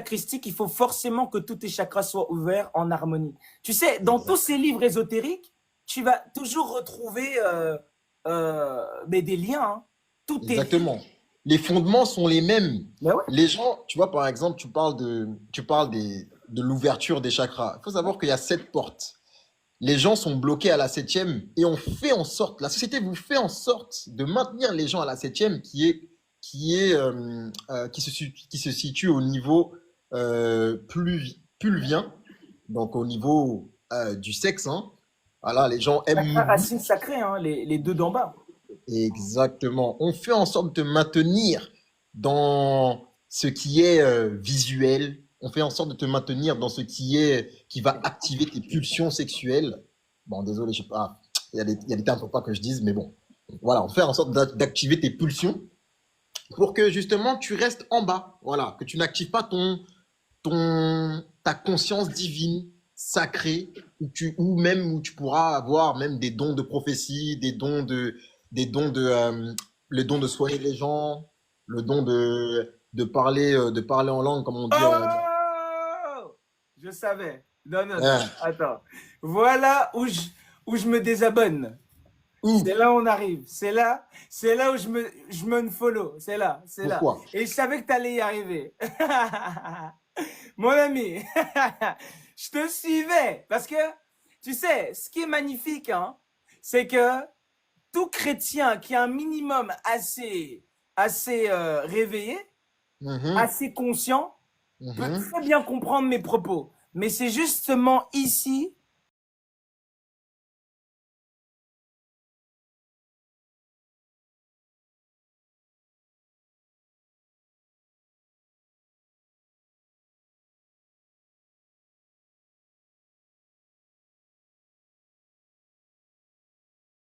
christique, il faut forcément que tous tes chakras soient ouverts en harmonie. Tu sais, dans tous ces livres ésotériques, tu vas toujours retrouver mais des liens. Hein. Tout est lié. Exactement. Les fondements sont les mêmes. Mais ouais. Les gens, tu vois, par exemple, de l'ouverture des chakras. Il faut savoir qu'il y a 7 portes. Les gens sont bloqués à la septième et on fait en sorte, la société vous fait en sorte de maintenir les gens à la septième qui se situe au niveau pulvien, donc au niveau du sexe. Hein. Voilà, les gens Chakra aiment. racine sacrée, hein, les deux d'en bas. Exactement. On fait en sorte de maintenir dans ce qui est visuel. On fait en sorte de te maintenir dans ce qui va activer tes pulsions sexuelles. Bon, désolé, je sais pas. Il y a des termes pour pas que je dise, mais bon. Voilà, on fait en sorte d'activer tes pulsions pour que justement tu restes en bas. Voilà, que tu n'actives pas ta conscience divine, sacrée, ou même où tu pourras avoir même des dons de prophétie, le don de soigner les gens, le don de parler en langue, comme on dit. Oh! Je savais. Non, non, non. Hein. Attends. Voilà où je me désabonne. Où? C'est là où on arrive. C'est là où je me unfollow. C'est là. Pourquoi? Et je savais que tu allais y arriver. Mon ami, je te suivais. Parce que, tu sais, ce qui est magnifique, hein, c'est que tout chrétien qui a un minimum assez réveillé, Mhm, assez conscient, peut mhm. très bien comprendre mes propos. Mais c'est justement ici